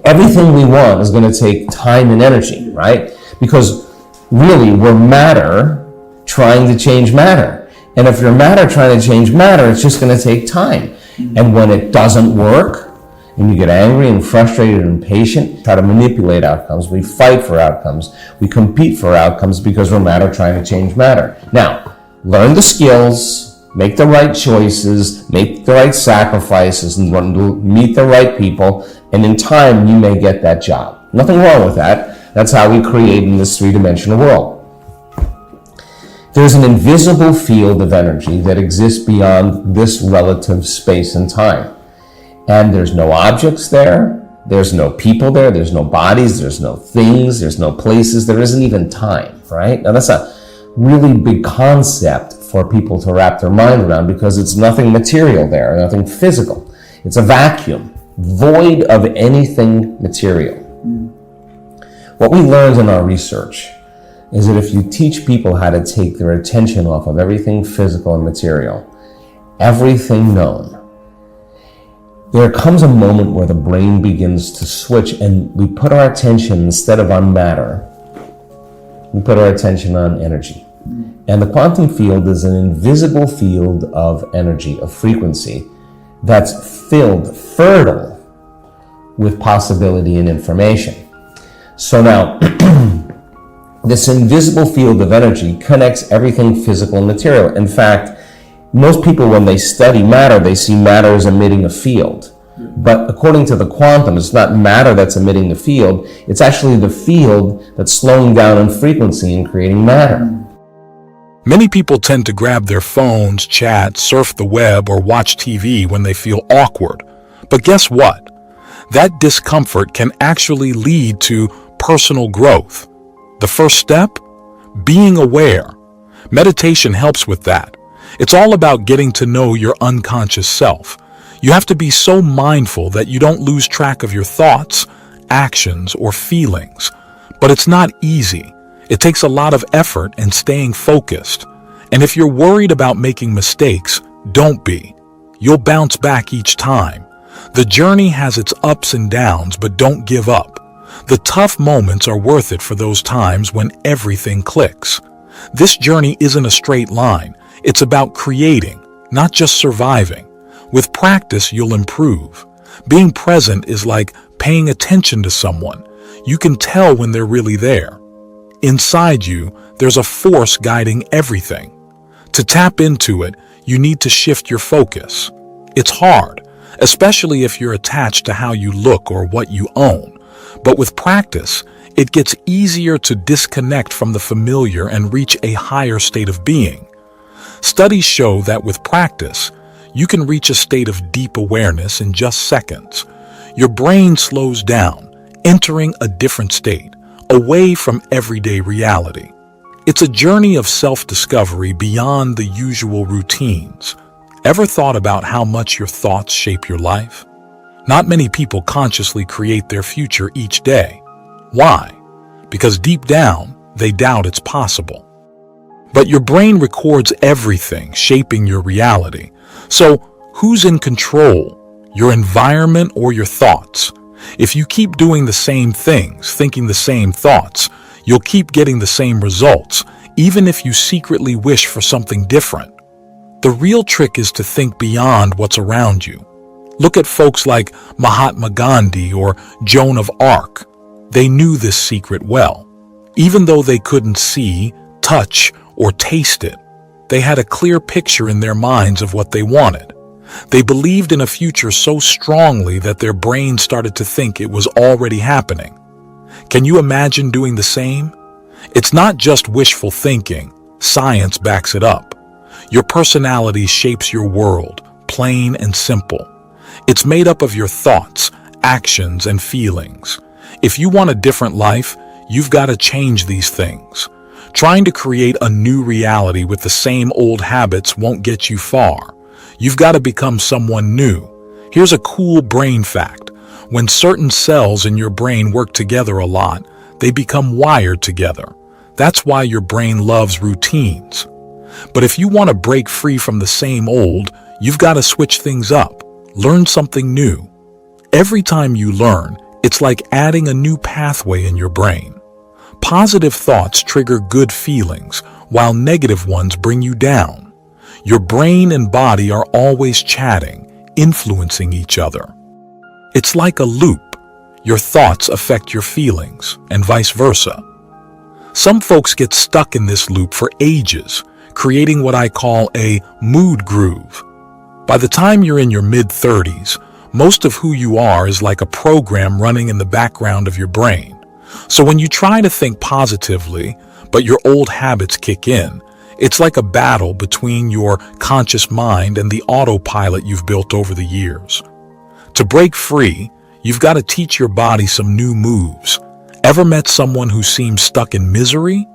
Everything we want is going to take time and energy, right? Because really, we're matter trying to change matter. And if you're matter trying to change matter, it's just going to take time. And when it doesn't work, and you get angry and frustrated and impatient, try to manipulate outcomes. We fight for outcomes. We compete for outcomes because we're matter trying to change matter. Now, learn the skills, make the right choices, make the right sacrifices, and meet the right people, and in time, you may get that job. Nothing wrong with that. That's how we create in this three-dimensional world. There's an invisible field of energy that exists beyond this relative space and time. And there's no objects there, there's no people there, there's no bodies, there's no things, there's no places, there isn't even time, right? Now that's a really big concept for people to wrap their mind around because it's nothing material there, nothing physical. It's a vacuum, void of anything material. What we learned in our research is that if you teach people how to take their attention off of everything physical and material, everything known, there comes a moment where the brain begins to switch and we put our attention, instead of on matter, we put our attention on energy. And the quantum field is an invisible field of energy, of frequency, that's filled, fertile with possibility and information. So now, this invisible field of energy connects everything physical and material. In fact, most people, when they study matter, they see matter as emitting a field. But according to the quantum, it's not matter that's emitting the field. It's actually the field that's slowing down in frequency and creating matter. Many people tend to grab their phones, chat, surf the web, or watch TV when they feel awkward. But guess what? That discomfort can actually lead to personal growth. The first step? Being aware. Meditation helps with that. It's all about getting to know your unconscious self. You have to be so mindful that you don't lose track of your thoughts, actions, or feelings. But it's not easy. It takes a lot of effort and staying focused. And if you're worried about making mistakes, don't be. You'll bounce back each time. The journey has its ups and downs, but don't give up. The tough moments are worth it for those times when everything clicks. This journey isn't a straight line. It's about creating, not just surviving. With practice, you'll improve. Being present is like paying attention to someone. You can tell when they're really there. Inside you, there's a force guiding everything. To tap into it, you need to shift your focus. It's hard, especially if you're attached to how you look or what you own. But with practice, it gets easier to disconnect from the familiar and reach a higher state of being. Studies show that with practice, you can reach a state of deep awareness in just seconds. Your brain slows down, entering a different state, away from everyday reality. It's a journey of self-discovery beyond the usual routines. Ever thought about how much your thoughts shape your life? Not many people consciously create their future each day. Why? Because deep down, they doubt it's possible. But your brain records everything, shaping your reality. So, who's in control? Your environment or your thoughts? If you keep doing the same things, thinking the same thoughts, you'll keep getting the same results, even if you secretly wish for something different. The real trick is to think beyond what's around you. Look at folks like Mahatma Gandhi or Joan of Arc. They knew this secret well. Even though they couldn't see, touch, or taste it, they had a clear picture in their minds of what they wanted. They believed in a future so strongly that their brain started to think it was already happening. Can you imagine doing the same? It's not just wishful thinking. Science backs it up. Your personality shapes your world, plain and simple. It's made up of your thoughts, actions, and feelings. If you want a different life, you've got to change these things. Trying to create a new reality with the same old habits won't get you far. You've got to become someone new. Here's a cool brain fact. When certain cells in your brain work together a lot, they become wired together. That's why your brain loves routines. But if you want to break free from the same old, you've got to switch things up. Learn something new. Every time you learn, It's like adding a new pathway in your brain. Positive thoughts trigger good feelings, while negative ones bring you down. Your brain and body are always chatting, influencing each other. It's like a loop. Your thoughts affect your feelings, and vice versa. Some folks get stuck in this loop for ages, creating what I call a mood groove. By the time you're in your mid-30s, most of who you are is like a program running in the background of your brain. So when you try to think positively, but your old habits kick in, it's like a battle between your conscious mind and the autopilot you've built over the years. To break free, you've got to teach your body some new moves. Ever met someone who seems stuck in misery?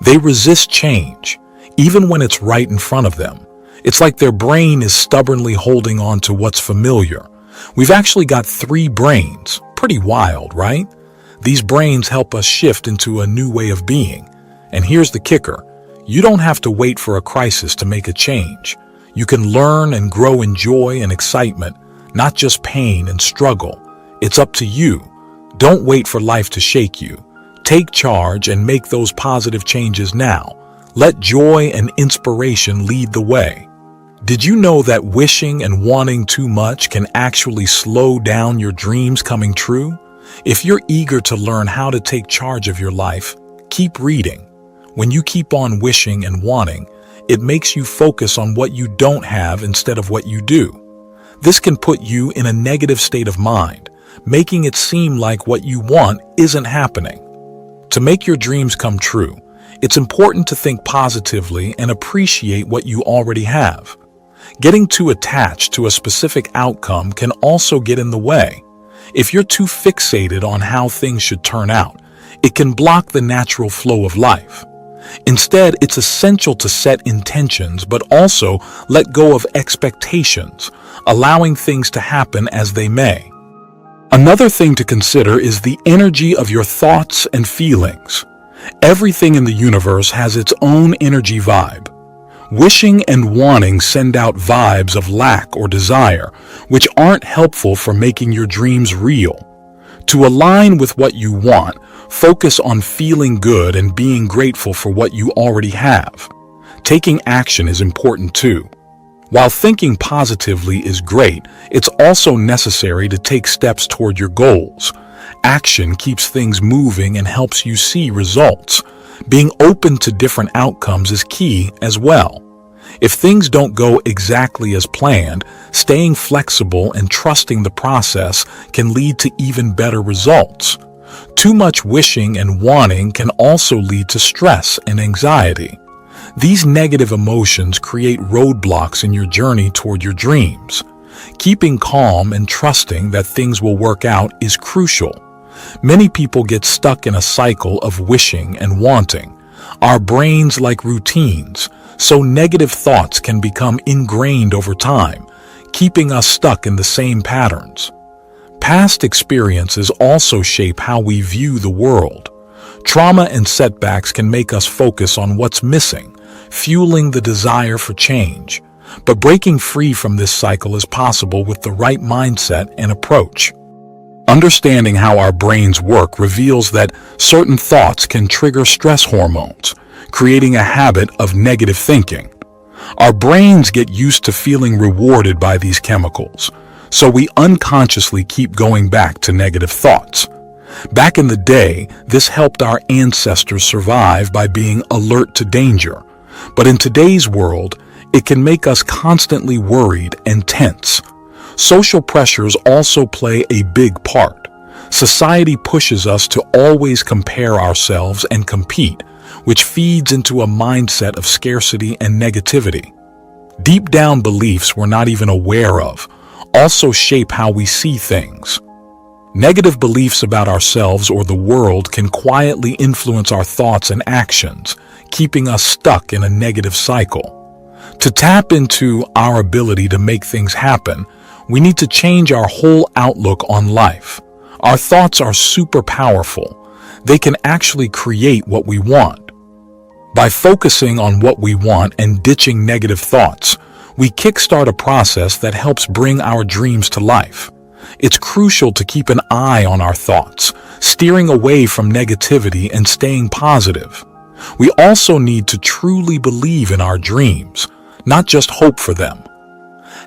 They resist change, even when it's right in front of them. It's like their brain is stubbornly holding on to what's familiar. We've actually got 3 brains. Pretty wild, right? These brains help us shift into a new way of being. And here's the kicker. You don't have to wait for a crisis to make a change. You can learn and grow in joy and excitement, not just pain and struggle. It's up to you. Don't wait for life to shake you. Take charge and make those positive changes now. Let joy and inspiration lead the way. Did you know that wishing and wanting too much can actually slow down your dreams coming true? If you're eager to learn how to take charge of your life, keep reading. When you keep on wishing and wanting, it makes you focus on what you don't have instead of what you do. This can put you in a negative state of mind, making it seem like what you want isn't happening. To make your dreams come true, it's important to think positively and appreciate what you already have. Getting too attached to a specific outcome can also get in the way. If you're too fixated on how things should turn out, it can block the natural flow of life. Instead, it's essential to set intentions, but also let go of expectations, allowing things to happen as they may. Another thing to consider is the energy of your thoughts and feelings. Everything in the universe has its own energy vibe. Wishing and wanting send out vibes of lack or desire, which aren't helpful for making your dreams real. To align with what you want, focus on feeling good and being grateful for what you already have. Taking action is important too. While thinking positively is great, it's also necessary to take steps toward your goals. Action keeps things moving and helps you see results. Being open to different outcomes is key as well. If things don't go exactly as planned, staying flexible and trusting the process can lead to even better results. Too much wishing and wanting can also lead to stress and anxiety. These negative emotions create roadblocks in your journey toward your dreams. Keeping calm and trusting that things will work out is crucial. Many people get stuck in a cycle of wishing and wanting. Our brains like routines, so negative thoughts can become ingrained over time, keeping us stuck in the same patterns. Past experiences also shape how we view the world. Trauma and setbacks can make us focus on what's missing, fueling the desire for change. But breaking free from this cycle is possible with the right mindset and approach. Understanding how our brains work reveals that certain thoughts can trigger stress hormones, creating a habit of negative thinking. Our brains get used to feeling rewarded by these chemicals, so we unconsciously keep going back to negative thoughts. Back in the day, this helped our ancestors survive by being alert to danger. But in today's world, it can make us constantly worried and tense. Social pressures also play a big part. Society pushes us to always compare ourselves and compete, which feeds into a mindset of scarcity and negativity. Deep down beliefs we're not even aware of also shape how we see things. Negative beliefs about ourselves or the world can quietly influence our thoughts and actions, keeping us stuck in a negative cycle. To tap into our ability to make things happen, we need to change our whole outlook on life. Our thoughts are super powerful. They can actually create what we want. By focusing on what we want and ditching negative thoughts, we kickstart a process that helps bring our dreams to life. It's crucial to keep an eye on our thoughts, steering away from negativity and staying positive. We also need to truly believe in our dreams, not just hope for them.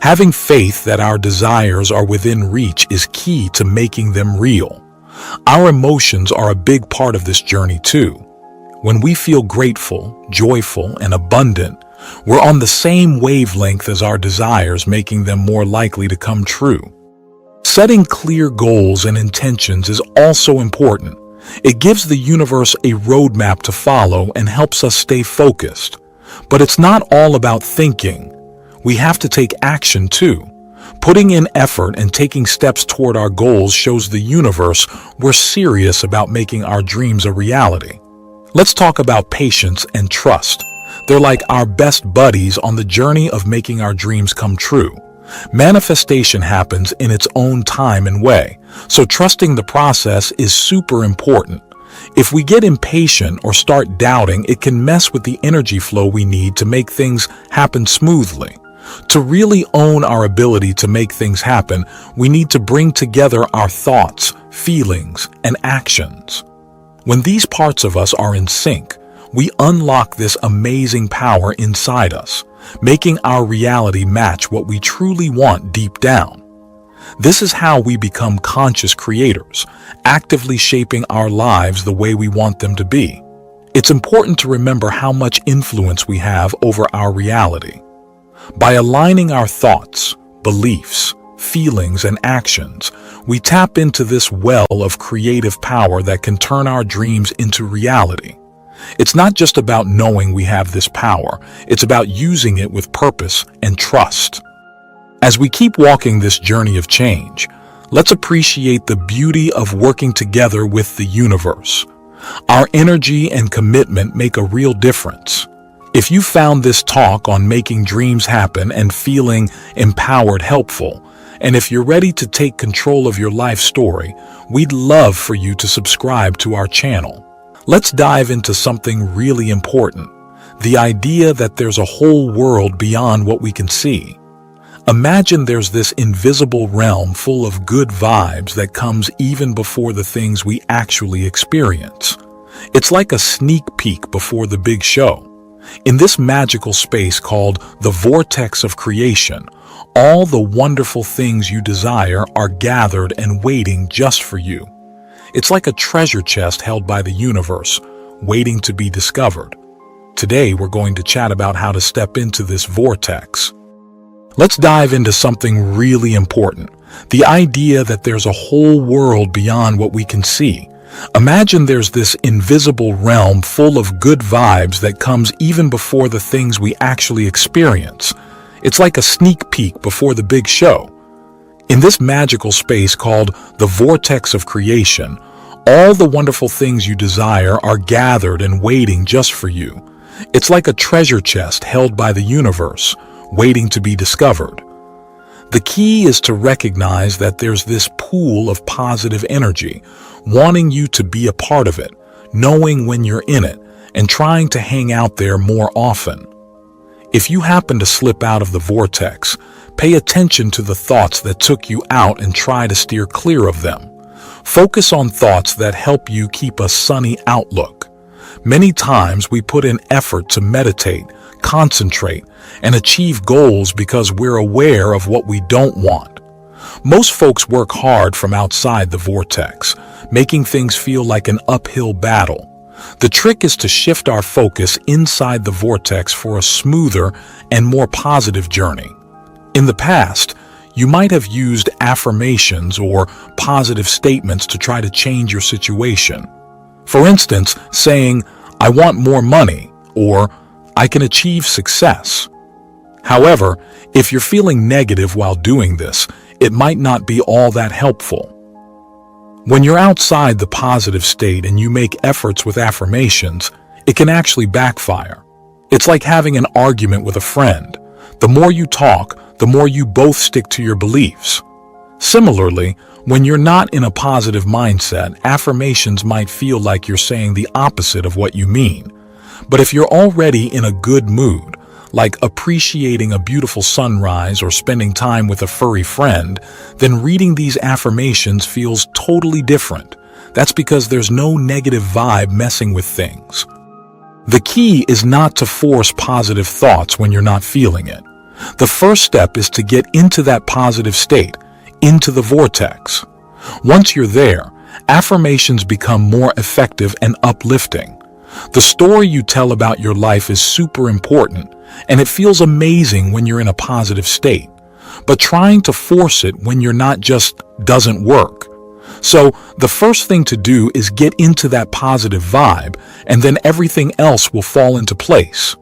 Having faith that our desires are within reach is key to making them real. Our emotions are a big part of this journey too. When we feel grateful, joyful, and abundant, we're on the same wavelength as our desires, making them more likely to come true. Setting clear goals and intentions is also important. It gives the universe a roadmap to follow and helps us stay focused. But it's not all about thinking. We have to take action too. Putting in effort and taking steps toward our goals shows the universe we're serious about making our dreams a reality. Let's talk about patience and trust. They're like our best buddies on the journey of making our dreams come true. Manifestation happens in its own time and way, so trusting the process is super important. If we get impatient or start doubting, it can mess with the energy flow we need to make things happen smoothly. To really own our ability to make things happen, we need to bring together our thoughts, feelings, and actions. When these parts of us are in sync, we unlock this amazing power inside us, making our reality match what we truly want deep down. This is how we become conscious creators, actively shaping our lives the way we want them to be. It's important to remember how much influence we have over our reality. By aligning our thoughts, beliefs, feelings, and actions, we tap into this well of creative power that can turn our dreams into reality. It's not just about knowing we have this power, it's about using it with purpose and trust. As we keep walking this journey of change, let's appreciate the beauty of working together with the universe. Our energy and commitment make a real difference. If you found this talk on making dreams happen and feeling empowered helpful, and if you're ready to take control of your life story, we'd love for you to subscribe to our channel. Let's dive into something really important, the idea that there's a whole world beyond what we can see. Imagine there's this invisible realm full of good vibes that comes even before the things we actually experience. It's like a sneak peek before the big show. In this magical space called the vortex of creation, all the wonderful things you desire are gathered and waiting just for you. It's like a treasure chest held by the universe, waiting to be discovered. Today, we're going to chat about how to step into this vortex. Let's dive into something really important, the idea that there's a whole world beyond what we can see. Imagine there's this invisible realm full of good vibes that comes even before the things we actually experience. It's like a sneak peek before the big show. In this magical space called the vortex of creation, all the wonderful things you desire are gathered and waiting just for you. It's like a treasure chest held by the universe, waiting to be discovered. The key is to recognize that there's this pool of positive energy, wanting you to be a part of it, knowing when you're in it, and trying to hang out there more often. If you happen to slip out of the vortex, pay attention to the thoughts that took you out and try to steer clear of them. Focus on thoughts that help you keep a sunny outlook. Many times we put in effort to meditate, concentrate, and achieve goals because we're aware of what we don't want. Most folks work hard from outside the vortex, making things feel like an uphill battle. The trick is to shift our focus inside the vortex for a smoother and more positive journey. In the past, you might have used affirmations or positive statements to try to change your situation. For instance, saying, "I want more money," or "I can achieve success." However, if you're feeling negative while doing this, it might not be all that helpful. When you're outside the positive state and you make efforts with affirmations, it can actually backfire. It's like having an argument with a friend. The more you talk, the more you both stick to your beliefs. Similarly, when you're not in a positive mindset, affirmations might feel like you're saying the opposite of what you mean. But if you're already in a good mood, like appreciating a beautiful sunrise or spending time with a furry friend, then reading these affirmations feels totally different. That's because there's no negative vibe messing with things. The key is not to force positive thoughts when you're not feeling it. The first step is to get into that positive state, into the vortex. Once you're there, affirmations become more effective and uplifting. The story you tell about your life is super important, and it feels amazing when you're in a positive state. But trying to force it when you're not just doesn't work. So the first thing to do is get into that positive vibe, and then everything else will fall into place.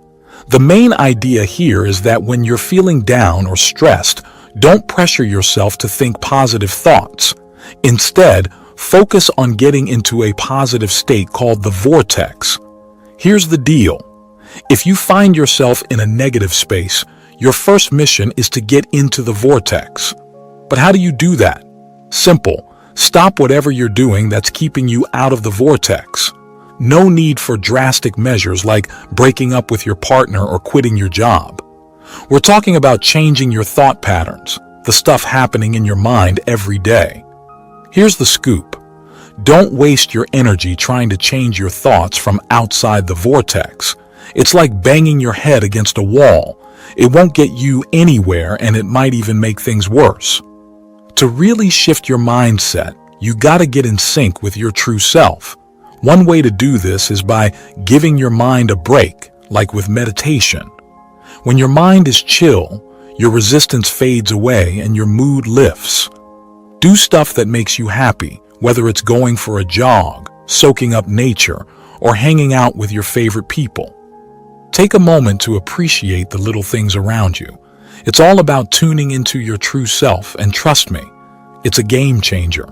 The main idea here is that when you're feeling down or stressed, don't pressure yourself to think positive thoughts. Instead, focus on getting into a positive state called the vortex. Here's the deal. If you find yourself in a negative space, your first mission is to get into the vortex. But how do you do that? Simple. Stop whatever you're doing that's keeping you out of the vortex. No need for drastic measures like breaking up with your partner or quitting your job. We're talking about changing your thought patterns, the stuff happening in your mind every day. Here's the scoop. Don't waste your energy trying to change your thoughts from outside the vortex. It's like banging your head against a wall. It won't get you anywhere, and it might even make things worse. To really shift your mindset, you gotta get in sync with your true self. One way to do this is by giving your mind a break, like with meditation. When your mind is chill, your resistance fades away and your mood lifts. Do stuff that makes you happy, whether it's going for a jog, soaking up nature, or hanging out with your favorite people. Take a moment to appreciate the little things around you. It's all about tuning into your true self, and trust me, it's a game changer.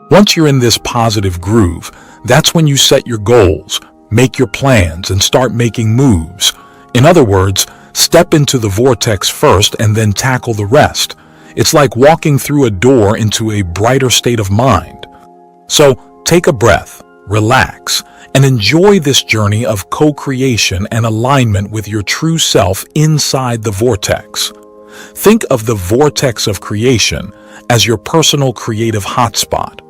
Once you're in this positive groove, that's when you set your goals, make your plans, and start making moves. In other words, step into the vortex first and then tackle the rest. It's like walking through a door into a brighter state of mind. So take a breath, relax, and enjoy this journey of co-creation and alignment with your true self inside the vortex. Think of the vortex of creation as your personal creative hotspot.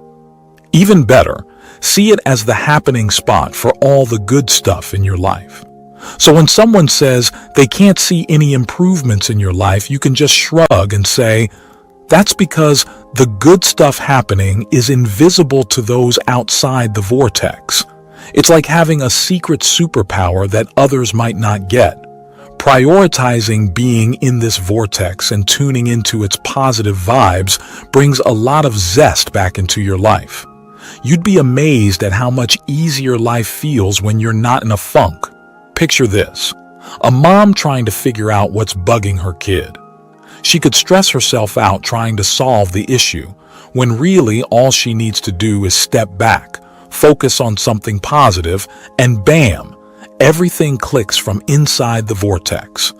Even better, see it as the happening spot for all the good stuff in your life. So when someone says they can't see any improvements in your life, you can just shrug and say, that's because the good stuff happening is invisible to those outside the vortex. It's like having a secret superpower that others might not get. Prioritizing being in this vortex and tuning into its positive vibes brings a lot of zest back into your life. You'd be amazed at how much easier life feels when you're not in a funk. Picture this: a mom trying to figure out what's bugging her kid. She could stress herself out trying to solve the issue, when really all she needs to do is step back, focus on something positive, and bam, everything clicks from inside the vortex.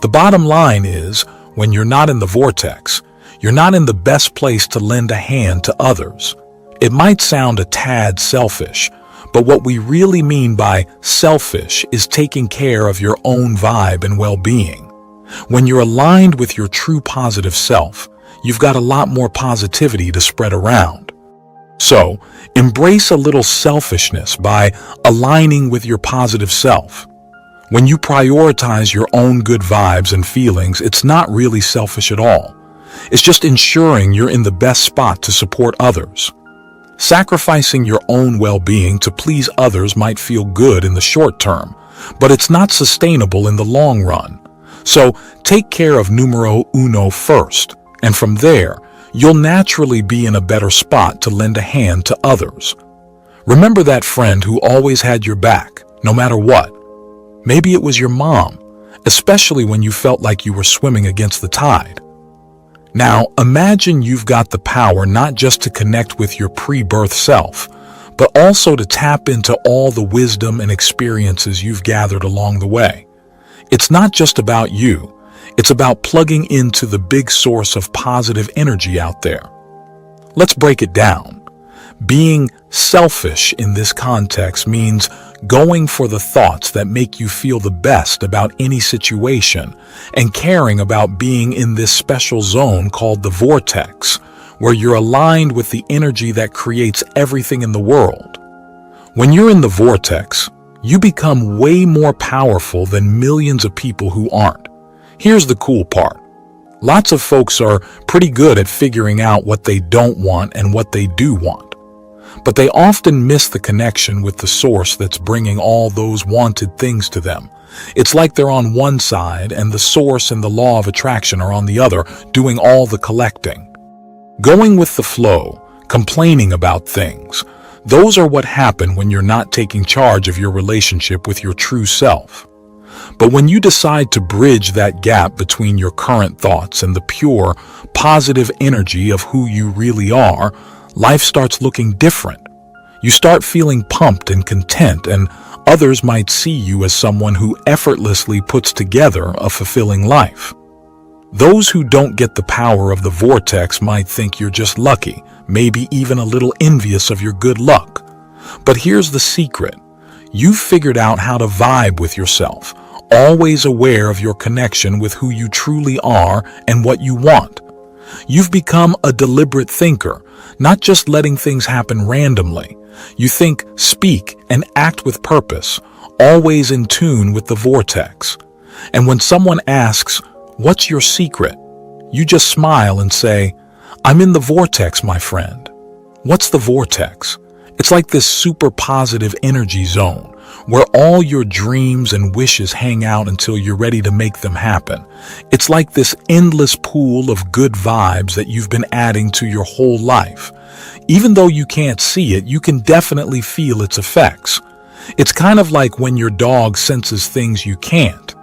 The bottom line is, when you're not in the vortex, you're not in the best place to lend a hand to others. It might sound a tad selfish, but what we really mean by selfish is taking care of your own vibe and well-being. When you're aligned with your true positive self, you've got a lot more positivity to spread around. So, embrace a little selfishness by aligning with your positive self. When you prioritize your own good vibes and feelings, it's not really selfish at all. It's just ensuring you're in the best spot to support others. Sacrificing your own well-being to please others might feel good in the short term, but it's not sustainable in the long run. So take care of numero uno first, and from there, you'll naturally be in a better spot to lend a hand to others. Remember that friend who always had your back, no matter what. Maybe it was your mom, especially when you felt like you were swimming against the tide. Now, imagine you've got the power not just to connect with your pre-birth self, but also to tap into all the wisdom and experiences you've gathered along the way. It's not just about you. It's about plugging into the big source of positive energy out there. Let's break it down. Being selfish in this context means going for the thoughts that make you feel the best about any situation and caring about being in this special zone called the vortex, where you're aligned with the energy that creates everything in the world. When you're in the vortex, you become way more powerful than millions of people who aren't. Here's the cool part. Lots of folks are pretty good at figuring out what they don't want and what they do want. But they often miss the connection with the source that's bringing all those wanted things to them. It's like they're on one side and the source and the law of attraction are on the other, doing all the collecting. Going with the flow, complaining about things, those are what happen when you're not taking charge of your relationship with your true self. But when you decide to bridge that gap between your current thoughts and the pure, positive energy of who you really are, life starts looking different. You start feeling pumped and content, and others might see you as someone who effortlessly puts together a fulfilling life. Those who don't get the power of the vortex might think you're just lucky, maybe even a little envious of your good luck. But here's the secret. You've figured out how to vibe with yourself, always aware of your connection with who you truly are and what you want. You've become a deliberate thinker, not just letting things happen randomly. You think, speak, and act with purpose, always in tune with the vortex. And when someone asks, "What's your secret?" you just smile and say, "I'm in the vortex, my friend." What's the vortex? It's like this super positive energy zone where all your dreams and wishes hang out until you're ready to make them happen. It's like this endless pool of good vibes that you've been adding to your whole life. Even though you can't see it, you can definitely feel its effects. It's kind of like when your dog senses things you can't.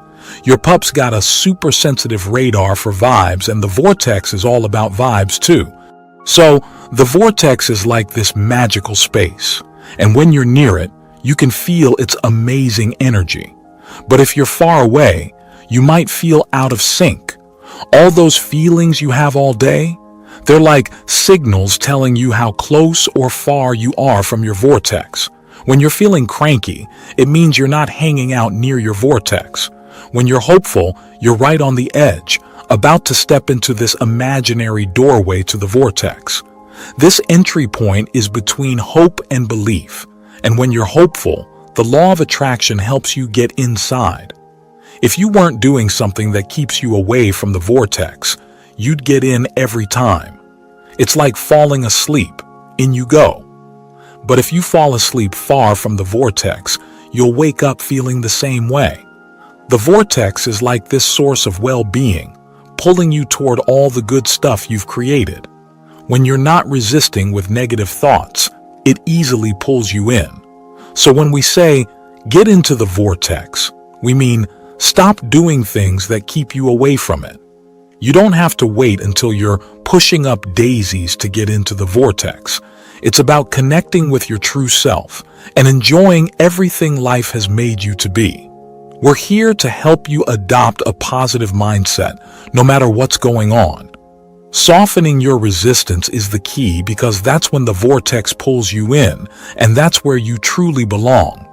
Your pup's got a super sensitive radar for vibes, and the vortex is all about vibes too. So the vortex is like this magical space, and when you're near it, you can feel its amazing energy. But if you're far away, you might feel out of sync. All those feelings you have all day, they're like signals telling you how close or far you are from your vortex. When you're feeling cranky, it means you're not hanging out near your vortex. When you're hopeful, you're right on the edge, about to step into this imaginary doorway to the vortex. This entry point is between hope and belief. And when you're hopeful, the law of attraction helps you get inside. If you weren't doing something that keeps you away from the vortex, you'd get in every time. It's like falling asleep. In you go. But if you fall asleep far from the vortex, you'll wake up feeling the same way. The vortex is like this source of well-being, pulling you toward all the good stuff you've created. When you're not resisting with negative thoughts, it easily pulls you in. So when we say, get into the vortex, we mean stop doing things that keep you away from it. You don't have to wait until you're pushing up daisies to get into the vortex. It's about connecting with your true self and enjoying everything life has made you to be. We're here to help you adopt a positive mindset, no matter what's going on. Softening your resistance is the key, because that's when the vortex pulls you in, and that's where you truly belong.